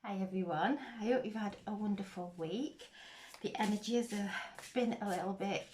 Hi everyone, I hope you've had a wonderful week. The energies have been a little bit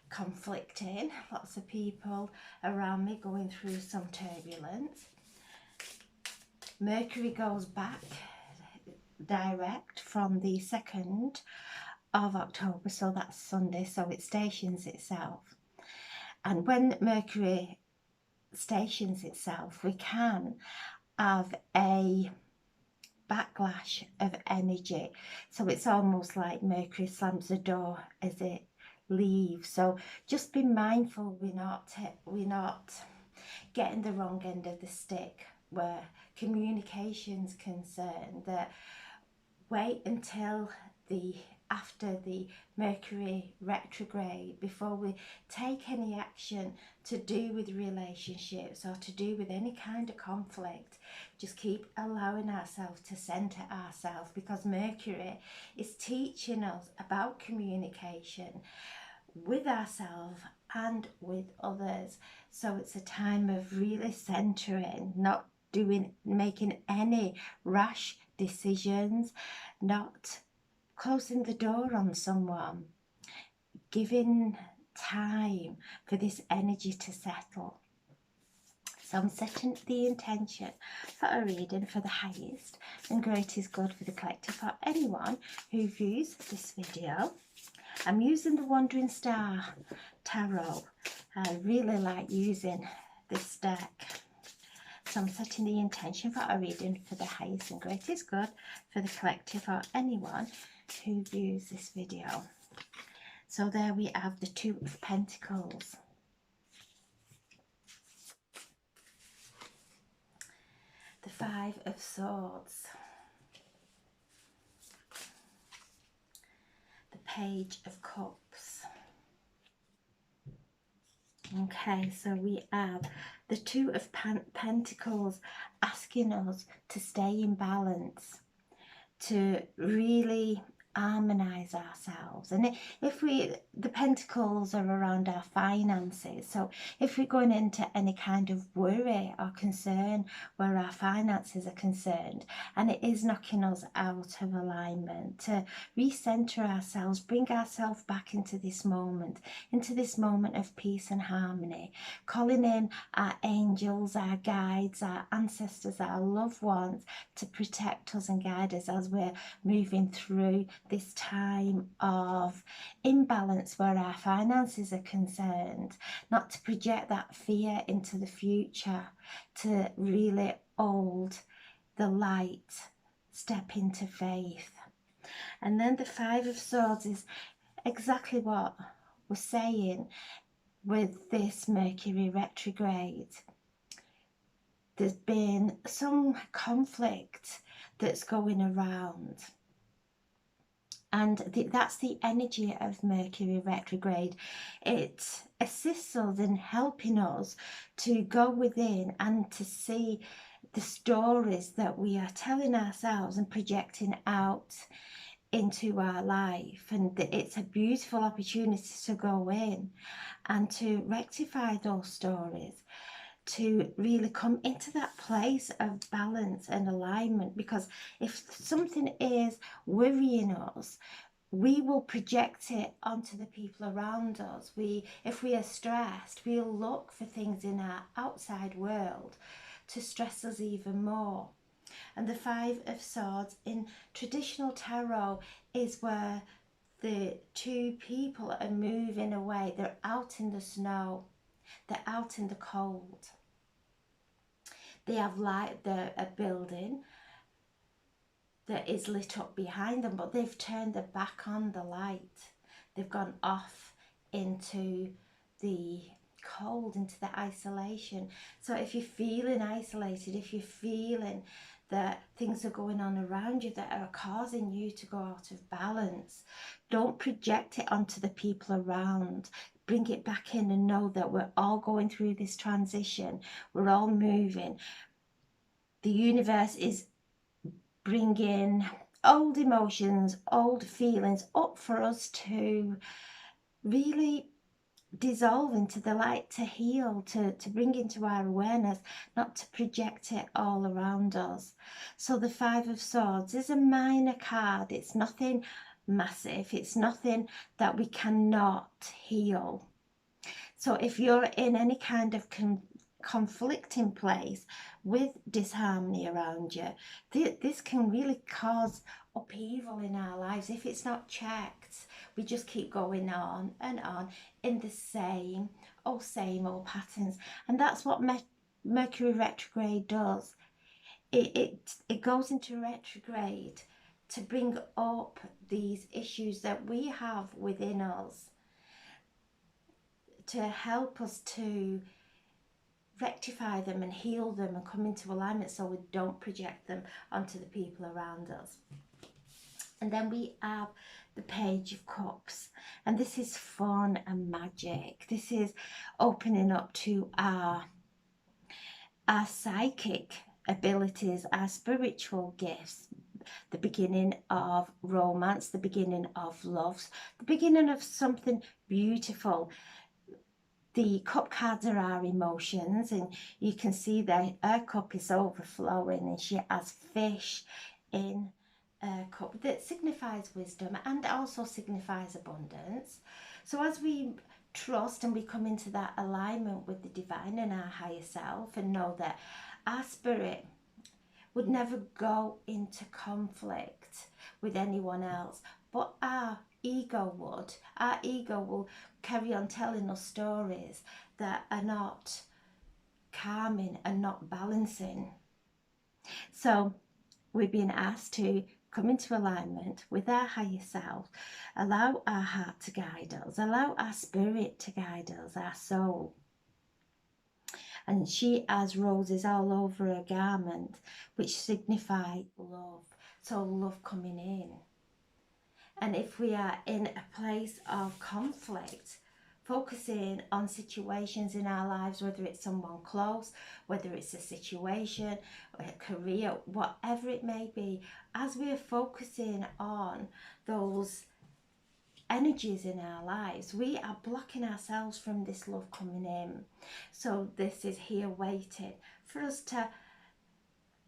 conflicting, lots of people around me going through some turbulence. Mercury goes back direct from the 2nd of October, so that's Sunday, so it stations itself. And when Mercury stations itself, we can have a backlash of energy, so it's almost like Mercury slams the door as it leaves. So just be mindful we're not getting the wrong end of the stick where communication's concerned, that wait until the after the Mercury retrograde before we take any action to do with relationships or to do with any kind of conflict. Just keep allowing ourselves to center ourselves, because Mercury is teaching us about communication with ourselves and with others. So it's a time of really centering, not making any rash decisions, not closing the door on someone, giving time for this energy to settle. So I'm setting the intention for a reading for the highest and greatest good for the collective. For anyone who views this video, I'm using the Wandering Star Tarot. I really like using this deck. So I'm setting the intention for a reading for the highest and greatest good for the collective or anyone who views this video. So there we have the Two of Pentacles, the Five of Swords, the Page of Cups. Okay, so we have the Two of Pentacles asking us to stay in balance, to really harmonize ourselves. And if the pentacles are around our finances, so if we're going into any kind of worry or concern where our finances are concerned and it is knocking us out of alignment, to recenter ourselves, bring ourselves back into this moment of peace and harmony, calling in our angels, our guides, our ancestors, our loved ones to protect us and guide us as we're moving through this time of imbalance where our finances are concerned, not to project that fear into the future, to really hold the light, step into faith. And then the Five of Swords is exactly what we're saying with this Mercury retrograde. There's been some conflict that's going around, and that's the energy of Mercury retrograde. It assists us in helping us to go within and to see the stories that we are telling ourselves and projecting out into our life. And it's a beautiful opportunity to go in and to rectify those stories, to really come into that place of balance and alignment. Because if something is worrying us, we will project it onto the people around us. If we are stressed, we'll look for things in our outside world to stress us even more. And the Five of Swords in traditional tarot is where the two people are moving away. They're out in the snow, they're out in the cold. They have light, a building that is lit up behind them, but they've turned their back on the light. They've gone off into the cold, into the isolation. So if you're feeling isolated, if you're feeling that things are going on around you that are causing you to go out of balance, don't project it onto the people around. Bring it back in and know that we're all going through this transition. We're all moving. The universe is bringing old emotions, old feelings up for us to really dissolve into the light, to heal, to bring into our awareness, not to project it all around us. So the Five of Swords is a minor card. It's nothing massive. It's nothing that we cannot heal. So if you're in any kind of conflicting place with disharmony around you, this can really cause upheaval in our lives if it's not checked. We just keep going on and on in the same old patterns, and that's what Mercury retrograde does. It goes into retrograde to bring up these issues that we have within us, to help us to rectify them and heal them and come into alignment, so we don't project them onto the people around us. And then we have the Page of Cups, and this is fun and magic. This is opening up to our psychic abilities, our spiritual gifts, the beginning of romance, the beginning of love, the beginning of something beautiful. The cup cards are our emotions, and you can see that her cup is overflowing, and she has fish in a cup that signifies wisdom and also signifies abundance. So as we trust and we come into that alignment with the divine and our higher self, and know that our spirit would never go into conflict with anyone else, but our ego would. Our ego will carry on telling us stories that are not calming and not balancing. So we're being asked to come into alignment with our higher self, allow our heart to guide us, allow our spirit to guide us, our soul. And she has roses all over her garment, which signify love. So love coming in. And if we are in a place of conflict, focusing on situations in our lives, whether it's someone close, whether it's a situation, a career, whatever it may be, as we are focusing on those energies in our lives, we are blocking ourselves from this love coming in. So this is here waiting for us to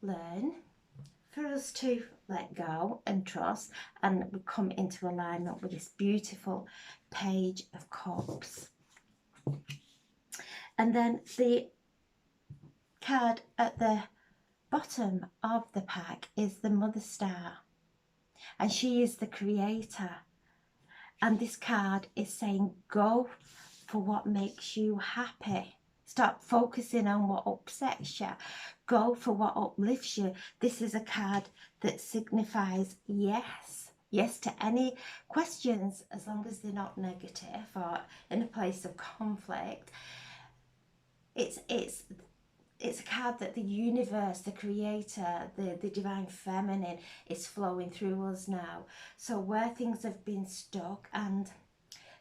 learn, for us to let go and trust, and we come into alignment with this beautiful Page of Cups. And then the card at the bottom of the pack is the Mother Star, and she is the creator. And this card is saying, go for what makes you happy. Stop focusing on what upsets you. Go for what uplifts you. This is a card that signifies yes. Yes to any questions, as long as they're not negative or in a place of conflict. It's a card that the universe, the creator, the divine feminine is flowing through us now. So where things have been stuck, and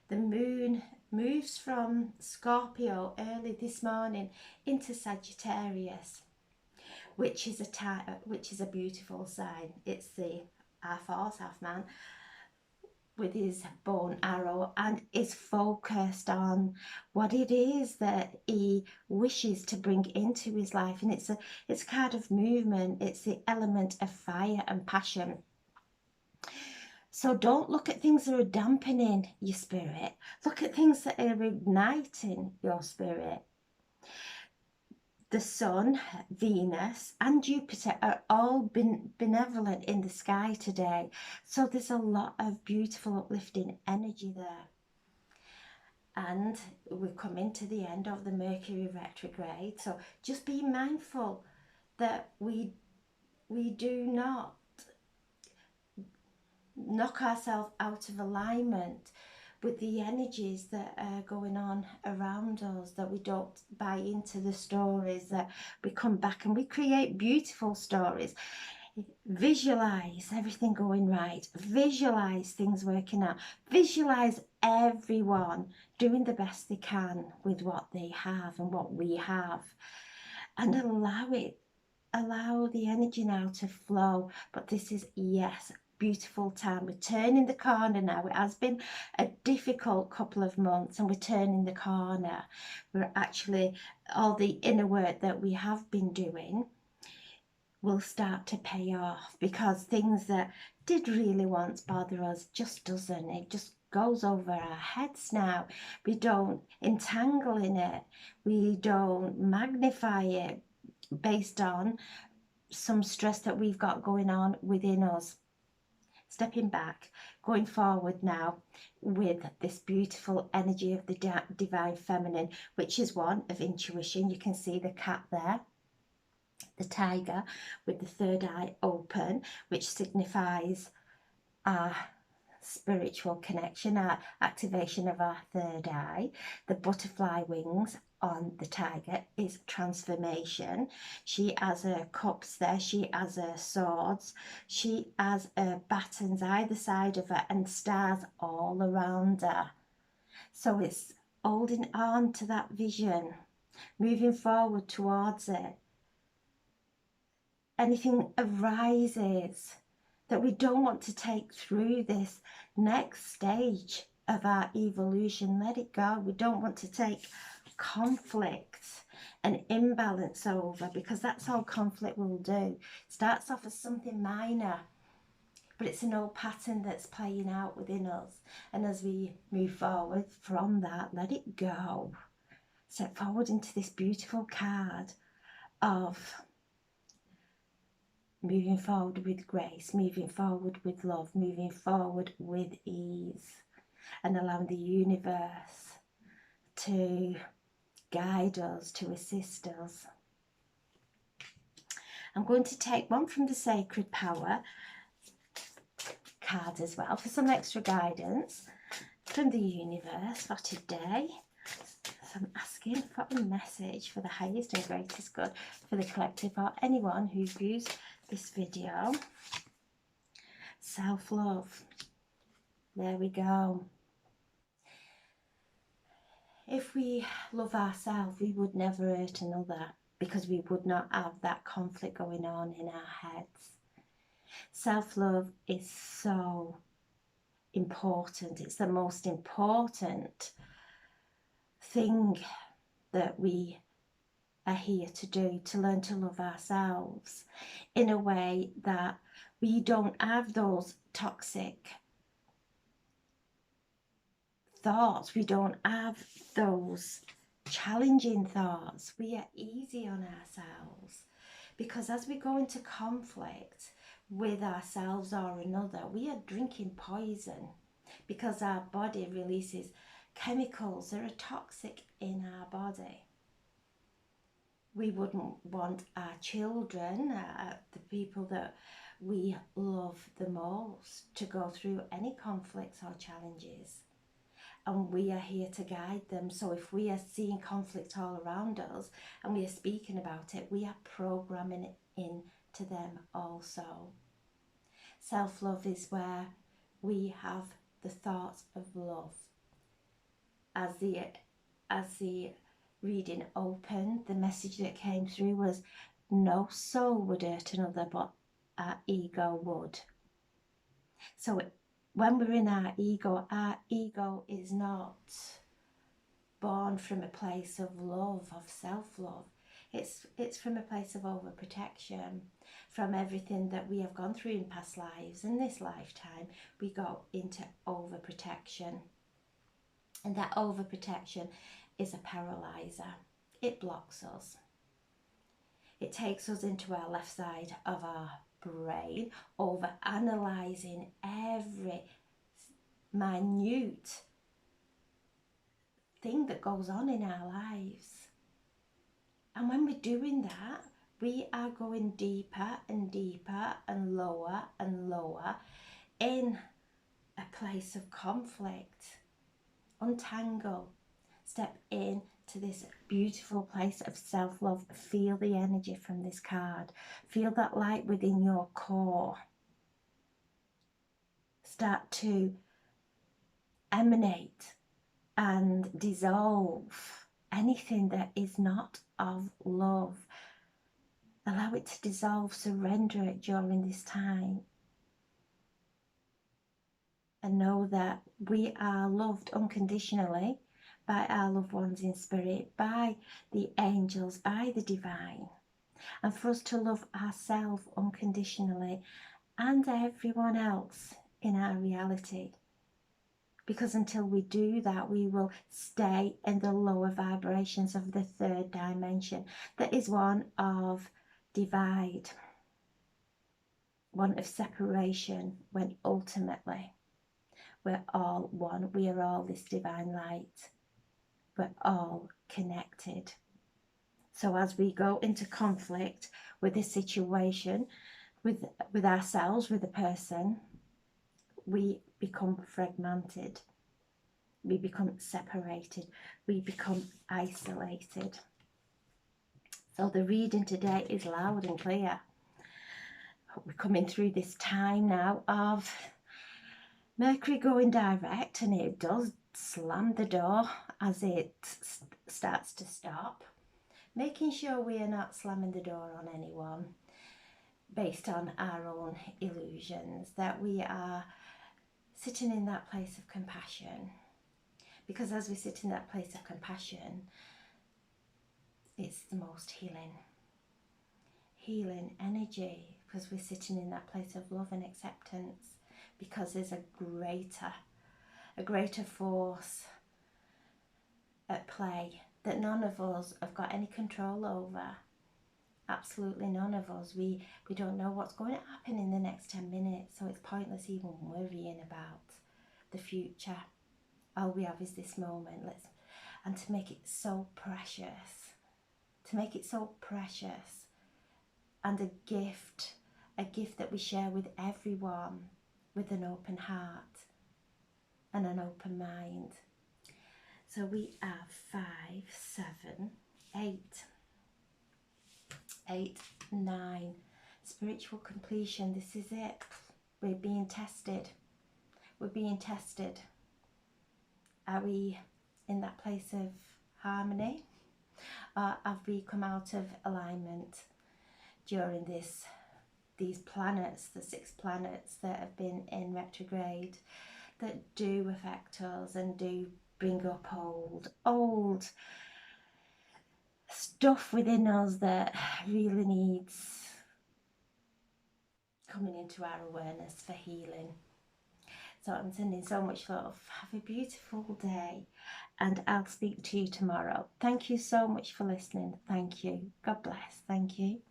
the moon moves from Scorpio early this morning into Sagittarius, which is a beautiful sign. It's the half horse, half man, with his bow and arrow, and is focused on what it is that he wishes to bring into his life. And it's a card of movement. It's the element of fire and passion. So don't look at things that are dampening your spirit. Look at things that are igniting your spirit. The Sun, Venus and Jupiter are all benevolent in the sky today. So there's a lot of beautiful uplifting energy there. And we've come into the end of the Mercury retrograde. So just be mindful that we do not knock ourselves out of alignment with the energies that are going on around us, that we don't buy into the stories, that we come back and we create beautiful stories. Visualize everything going right, visualize things working out, visualize everyone doing the best they can with what they have and what we have, and allow the energy now to flow. But this is yes, beautiful time. We're turning the corner now. It has been a difficult couple of months, and we're turning the corner. We're actually, all the inner work that we have been doing will start to pay off, because things that did really once bother us just doesn't. It just goes over our heads now. We don't entangle in it. We don't magnify it based on some stress that we've got going on within us. Stepping back, going forward now with this beautiful energy of the divine feminine, which is one of intuition. You can see the cat there, the tiger with the third eye open, which signifies our spiritual connection, our activation of our third eye. The butterfly wings on the tiger is transformation. She has her cups there, she has her swords, she has her batons either side of her, and stars all around her. So it's holding on to that vision, moving forward towards it. Anything arises that we don't want to take through this next stage of our evolution, let it go. We don't want to take conflict and imbalance over, because that's all conflict will do. Starts off as something minor, but it's an old pattern that's playing out within us. And as we move forward from that, let it go. Step forward into this beautiful card of moving forward with grace, moving forward with love, moving forward with ease, and allowing the universe to guide us, to assist us. I'm going to take one from the Sacred Power card as well for some extra guidance from the universe for today. So I'm asking for a message for the highest and greatest good for the collective, or anyone who views this video. Self-love. There we go. If we love ourselves, we would never hurt another, because we would not have that conflict going on in our heads. Self-love is so important. It's the most important thing that we are here to do, to learn to love ourselves in a way that we don't have those toxic thoughts. We don't have those challenging thoughts. We are easy on ourselves, because as we go into conflict with ourselves or another, we are drinking poison, because our body releases chemicals that are toxic in our body. We wouldn't want our children, the people that we love the most, to go through any conflicts or challenges. And we are here to guide them. So if we are seeing conflict all around us and we are speaking about it, we are programming it into them also. Self-love is where we have the thoughts of love. As the reading opened, the message that came through was, no soul would hurt another, but our ego would. So when we're in our ego is not born from a place of love, of self-love. It's from a place of overprotection, from everything that we have gone through in past lives. In this lifetime, we go into overprotection. And that overprotection is a paralyzer. It blocks us. It takes us into our left side of our brain, over analysing every minute thing that goes on in our lives. And when we're doing that, we are going deeper and deeper and lower in a place of conflict. Untangle. Step in to this beautiful place of self-love. Feel the energy from this card. Feel that light within your core. Start to emanate and dissolve anything that is not of love. Allow it to dissolve, surrender it during this time. and know that we are loved unconditionally by our loved ones in spirit, by the angels, by the divine, and for us to love ourselves unconditionally and everyone else in our reality. Because until we do that, we will stay in the lower vibrations of the third dimension, that is one of divide, one of separation, when ultimately we're all one. We are all this divine light. We're all connected. So as we go into conflict with a situation, with ourselves, with a person, we become fragmented. We become separated. We become isolated. So the reading today is loud and clear. We're coming through this time now of Mercury going direct, and it does slam the door as it starts to stop. Making sure we are not slamming the door on anyone based on our own illusions, that we are sitting in that place of compassion. Because as we sit in that place of compassion, it's the most healing energy, because we're sitting in that place of love and acceptance, because there's a greater force at play that none of us have got any control over. Absolutely none of us. We don't know what's going to happen in the next 10 minutes, so it's pointless even worrying about the future. All we have is this moment. And to make it so precious, and a gift that we share with everyone, with an open heart and an open mind. So we have 5, 7, 8, 9. Spiritual completion. This is it. We're being tested. Are we in that place of harmony? Or have we come out of alignment during these planets, the 6 planets that have been in retrograde, that do affect us and do bring up old stuff within us that really needs coming into our awareness for healing. So I'm sending so much love. Have a beautiful day, and I'll speak to you tomorrow. Thank you so much for listening. Thank you. God bless. Thank you.